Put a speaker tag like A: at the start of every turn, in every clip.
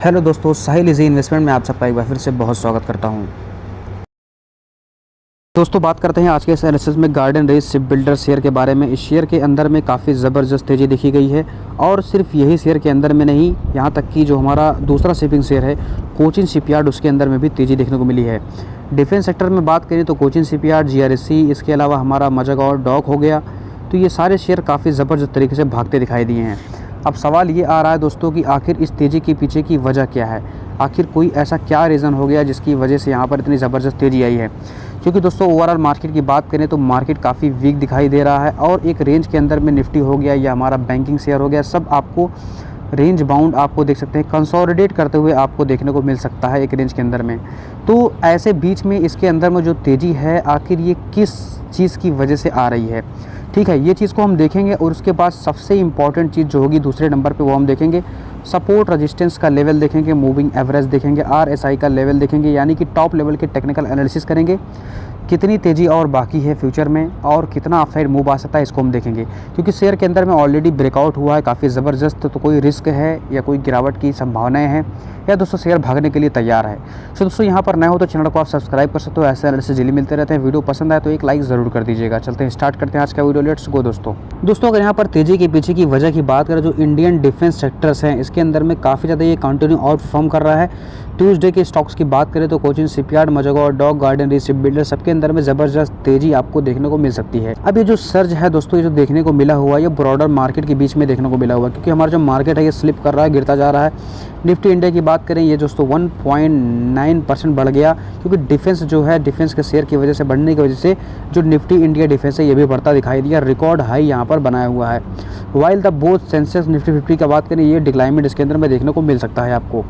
A: Hello दोस्तों, साहिल easy investment में आप सबका एक बार फिर से बहुत स्वागत करता हूं। दोस्तों, बात करते हैं आज के इस एनालिसिस में garden reach ship builder share के बारे में। इस शेयर के अंदर में काफ़ी ज़बरदस्त तेज़ी दिखी गई है और सिर्फ यही शेयर के अंदर में नहीं, यहाँ तक कि जो हमारा दूसरा शिपिंग शेयर है कोचिन शिपयार्ड, उसके अंदर में भी तेज़ी देखने को मिली है। डिफेंस सेक्टर में बात करें तो कोचिन शिपयार्ड, GRSC, इसके अलावा हमारा मजागौर डॉक हो गया, तो ये सारे शेयर काफ़ी ज़बरदस्त तरीके से भागते दिखाई दिए हैं। अब सवाल ये आ रहा है दोस्तों कि आखिर इस तेज़ी के पीछे की वजह क्या है, आखिर कोई ऐसा क्या रीज़न हो गया जिसकी वजह से यहाँ पर इतनी ज़बरदस्त तेज़ी आई है। क्योंकि दोस्तों ओवरऑल मार्केट की बात करें तो मार्केट काफ़ी वीक दिखाई दे रहा है और एक रेंज के अंदर में निफ्टी हो गया या हमारा बैंकिंग शेयर हो गया, सब आपको रेंज बाउंड आपको देख सकते हैं, कंसोलिडेट करते हुए आपको देखने को मिल सकता है एक रेंज के अंदर में। तो ऐसे बीच में इसके अंदर में जो तेज़ी है, आखिर ये किस चीज़ की वजह से आ रही है, ठीक है, ये चीज़ को हम देखेंगे। और उसके बाद सबसे इम्पॉर्टेंट चीज़ जो होगी दूसरे नंबर पे वो हम देखेंगे सपोर्ट रेजिस्टेंस का लेवल देखेंगे, मूविंग एवरेज देखेंगे, RSI का लेवल देखेंगे, यानी कि टॉप लेवल के टेक्निकल एनालिसिस करेंगे। कितनी तेज़ी और बाकी है फ्यूचर में और कितना अपसाइड मूव आ सकता है, इसको हम देखेंगे। क्योंकि शेयर के अंदर में ऑलरेडी ब्रेकआउट हुआ है काफ़ी ज़बरदस्त, तो कोई रिस्क है या कोई गिरावट की संभावनाएं हैं या दोस्तों शेयर भागने के लिए तैयार है। तो दोस्तों यहाँ पर नए हो तो चैनल को आप सब्सक्राइब कर सकते हो, ऐसे एनालिसिस डेली मिलते रहते हैं। वीडियो पसंद आए तो एक लाइक ज़रूर कर दीजिएगा। चलते हैं, स्टार्ट करते हैं आज का वीडियो, लेट्स गो। दोस्तों अगर यहाँ पर तेज़ी के पीछे की वजह की बात करें, जो इंडियन डिफेंस सेक्टर्स हैं इसके अंदर में काफ़ी ज़्यादा ये कंटिन्यू आउट परफॉर्म कर रहा है। ट्यूसडे के स्टॉक्स की बात करें तो Cochin shipyard, Mazagon dock, garden reach ship builder, सबके अंदर में ज़बरदस्त तेज़ी आपको देखने को मिल सकती है। अब ये जो सर्ज है दोस्तों, ये जो देखने को मिला हुआ है, ये ब्रॉडर मार्केट के बीच में देखने को मिला हुआ है, क्योंकि हमारा जो मार्केट है ये स्लिप कर रहा है, गिरता जा रहा है। निफ्टी इंडिया की बात करें, ये दोस्तों 1.9% बढ़ गया, क्योंकि डिफेंस जो है, डिफेंस के शेयर की वजह से बढ़ने की वजह से जो निफ्टी इंडिया डिफेंस है ये भी बढ़ता दिखाई दिया, रिकॉर्ड हाई यहाँ पर बनाया हुआ है। While the both Sensex Nifty 50 का बात करें, ये डिक्लाइनमेंट इसके अंदर में देखने को मिल सकता है आपको।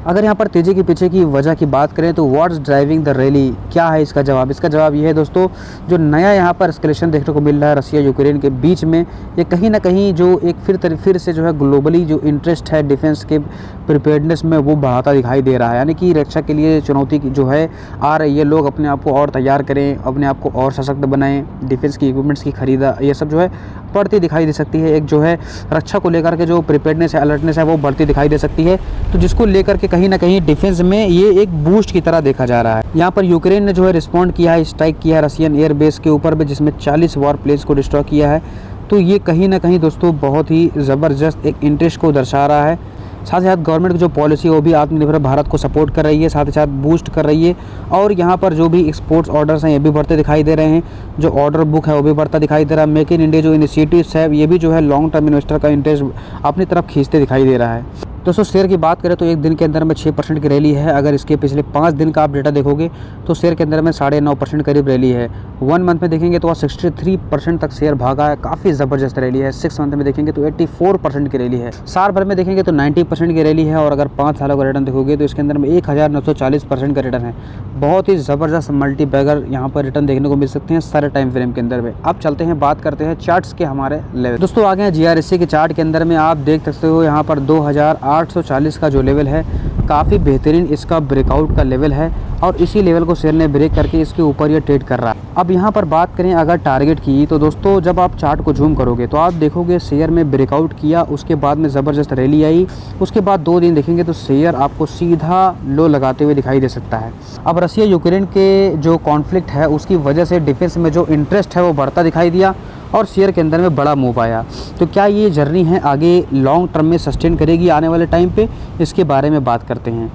A: अगर यहाँ पर तेज़ी के पीछे की वजह की बात करें तो व्हाट्स ड्राइविंग द रैली, क्या है इसका जवाब? इसका जवाब ये है दोस्तों, जो नया यहाँ पर एस्केलेशन देखने को मिल रहा है रसिया यूक्रेन के बीच में, ये कहीं ना कहीं जो एक फिर से जो है ग्लोबली जो इंटरेस्ट है डिफेंस के प्रिपेयर्डनेस में वो बढ़ाता दिखाई दे रहा है। यानी कि रक्षा के लिए चुनौती जो है आ रही है, लोग अपने आप को और तैयार करें, अपने आप को और सशक्त बनाएं, डिफेंस की इक्विपमेंट्स की खरीदा, ये सब जो है बढ़ती दिखाई दे सकती है। एक जो है रक्षा को लेकर के जो प्रिपेयर्डनेस है, अलर्टनेस है, वो बढ़ती दिखाई दे सकती है। तो जिसको लेकर के कहीं ना कहीं डिफेंस में ये एक बूस्ट की तरह देखा जा रहा है। यहाँ पर यूक्रेन ने जो है रिस्पॉन्ड किया है, स्ट्राइक किया है रशियन एयर बेस के ऊपर में, जिसमें 40 वॉर प्लेन्स को डिस्ट्रॉय किया है। तो ये कहीं ना कहीं दोस्तों बहुत ही ज़बरदस्त एक इंटरेस्ट को दर्शा रहा है। साथ ही साथ गवर्नमेंट की जो पॉलिसी है वो भी आत्मनिर्भर भारत को सपोर्ट कर रही है, साथ ही साथ बूस्ट कर रही है। और यहाँ पर जो भी एक्सपोर्ट्स ऑर्डर्स हैं ये भी बढ़ते दिखाई दे रहे हैं, जो ऑर्डर बुक है वो भी बढ़ता दिखाई दे रहा है। मेक इन इंडिया जो इनिशिएटिव्स है ये भी जो है लॉन्ग टर्म इन्वेस्टर का इंटरेस्ट अपनी तरफ खींचते दिखाई दे रहा है। दोस्तों शेयर की बात करें तो एक दिन के अंदर में 6% की रैली है। अगर इसके पिछले 5 दिन का आप डेटा देखोगे तो शेयर के अंदर में 9.5% करीब रैली है। 1 मंथ में देखेंगे तो 63% तक शेयर भागा है, काफ़ी ज़बरदस्त रैली है। 6 मंथ में देखेंगे तो 84% की रैली है। साल भर में देखेंगे तो 90% की रैली है। और अगर 5 सालों का रिटर्न देखोगे तो इसके अंदर में 1940% का रिटर्न है। बहुत ही ज़बरदस्त मल्टी बैगर यहाँ पर रिटर्न देखने को मिल सकते हैं सारे टाइम फ्रेम के अंदर में। अब चलते हैं, बात करते हैं चार्ट्स के हमारे लेवल। दोस्तों आगे हैं GRSC के चार्ट के अंदर में, आप देख सकते हो यहाँ पर 2840 का जो लेवल है काफ़ी बेहतरीन इसका ब्रेकआउट का लेवल है और इसी लेवल को शेयर ने ब्रेक करके इसके ऊपर ये ट्रेड कर रहा है। अब यहाँ पर बात करें अगर टारगेट की, तो दोस्तों जब आप चार्ट को जूम करोगे तो आप देखोगे शेयर में ब्रेकआउट किया, उसके बाद में ज़बरदस्त रैली आई, उसके बाद 2 दिन देखेंगे तो शेयर आपको सीधा लो लगाते हुए दिखाई दे सकता है। अब रसिया यूक्रेन के जो कॉन्फ्लिक्ट है उसकी वजह से डिफेंस में जो इंटरेस्ट है वो बढ़ता दिखाई दिया और शेयर के अंदर में बड़ा मूव आया। तो क्या ये जर्नी है आगे लॉन्ग टर्म में सस्टेन करेगी आने वाले टाइम पे, इसके बारे में बात करते हैं।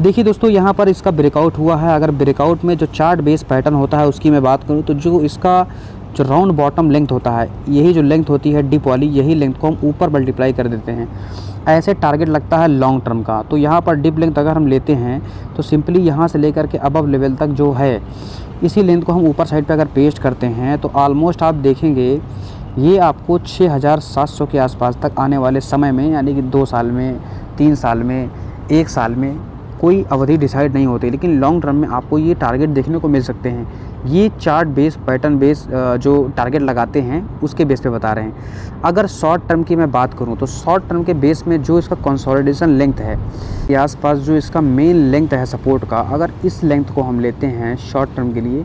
A: देखिए दोस्तों यहाँ पर इसका ब्रेकआउट हुआ है। अगर ब्रेकआउट में जो चार्ट बेस पैटर्न होता है उसकी मैं बात करूँ तो जो इसका जो राउंड बॉटम लेंथ होता है, यही जो लेंथ होती है डिप वाली, यही लेंथ को हम ऊपर मल्टीप्लाई कर देते हैं, ऐसे टारगेट लगता है लॉन्ग टर्म का। तो यहाँ पर डिप लेंथ अगर हम लेते हैं तो सिंपली यहाँ से लेकर के अबव लेवल तक जो है, इसी लेंथ को हम ऊपर साइड पे अगर पेस्ट करते हैं तो ऑलमोस्ट आप देखेंगे ये आपको 6700 के आसपास तक आने वाले समय में, यानी कि 2 साल में, 3 साल में, 1 साल में, कोई अवधि डिसाइड नहीं होती, लेकिन लॉन्ग टर्म में आपको ये टारगेट देखने को मिल सकते हैं। ये चार्ट बेस पैटर्न बेस जो टारगेट लगाते हैं उसके बेस पे बता रहे हैं। अगर शॉर्ट टर्म की मैं बात करूं तो शॉर्ट टर्म के बेस में जो इसका कंसोलिडेशन लेंथ है, के आसपास जो इसका मेन लेंथ है सपोर्ट का, अगर इस लेंथ को हम लेते हैं शॉर्ट टर्म के लिए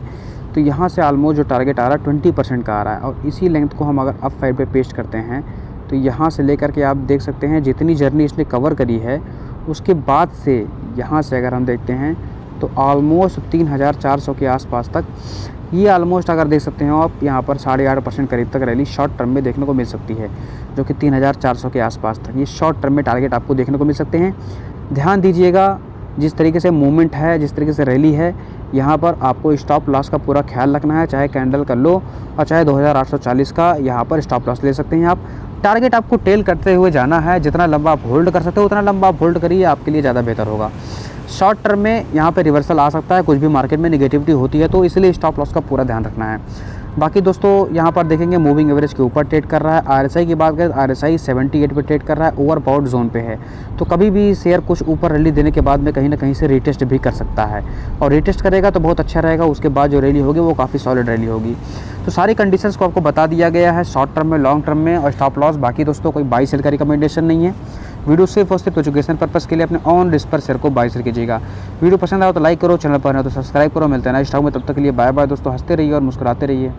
A: तो यहाँ से ऑलमोस्ट जो टारगेट आ रहा है 20% का आ रहा है। और इसी लेंथ को हम अगर अप साइड पे पेस्ट करते हैं तो यहाँ से लेकर के आप देख सकते हैं जितनी जर्नी इसने कवर करी है उसके बाद से यहाँ से अगर हम देखते हैं तो ऑलमोस्ट 3400 के आसपास तक ये ऑलमोस्ट अगर देख सकते हो आप यहाँ पर 8.5% करीब तक रैली शॉर्ट टर्म में देखने को मिल सकती है, जो कि 3400 के आसपास तक ये शॉर्ट टर्म में टारगेट आपको देखने को मिल सकते हैं। ध्यान दीजिएगा, जिस तरीके से मूवमेंट है, जिस तरीके से रैली है, यहाँ पर आपको स्टॉप लॉस का पूरा ख्याल रखना है। चाहे कैंडल कर लो और चाहे 2840 का यहाँ पर स्टॉप लॉस ले सकते हैं आप। टारगेट आपको टेल करते हुए जाना है, जितना लंबा आप होल्ड कर सकते हो उतना लंबा आप होल्ड करिए, आपके लिए ज़्यादा बेहतर होगा। शॉर्ट टर्म में यहाँ पे रिवर्सल आ सकता है, कुछ भी मार्केट में नेगेटिविटी होती है, तो इसलिए स्टॉप लॉस का पूरा ध्यान रखना है। बाकी दोस्तों यहाँ पर देखेंगे मूविंग एवरेज के ऊपर ट्रेड कर रहा है। आरएसआई की बात करें, आरएसआई 78 पे ट्रेड कर रहा है, ओवरबॉट जोन पे है, तो कभी भी शेयर कुछ ऊपर रैली देने के बाद में कहीं ना कहीं से रीटेस्ट भी कर सकता है, और रीटेस्ट करेगा तो बहुत अच्छा रहेगा। उसके बाद जो रैली होगी वो काफ़ी सॉलिड रैली होगी। तो सारी कंडीशंस को आपको बता दिया गया है, शॉर्ट टर्म में, लॉन्ग टर्म में और स्टॉप लॉस। बाकी दोस्तों कोई बाई सेल का रिकमेंडेशन नहीं है। वीडियो सिर्फ और सिर्फ एजुकेशन पर्पज़ के लिए अपने ऑन रिस्क पर शेयर को बाई सेल कीजिएगा। वीडियो पसंद आए तो लाइक करो, चैनल पर है तो सब्सक्राइब करो। मिलते हैं नेक्स्ट स्टॉक में, तब तक के लिए बाय बाय दोस्तों। हंसते रहिए और मुस्कुराते रहिए।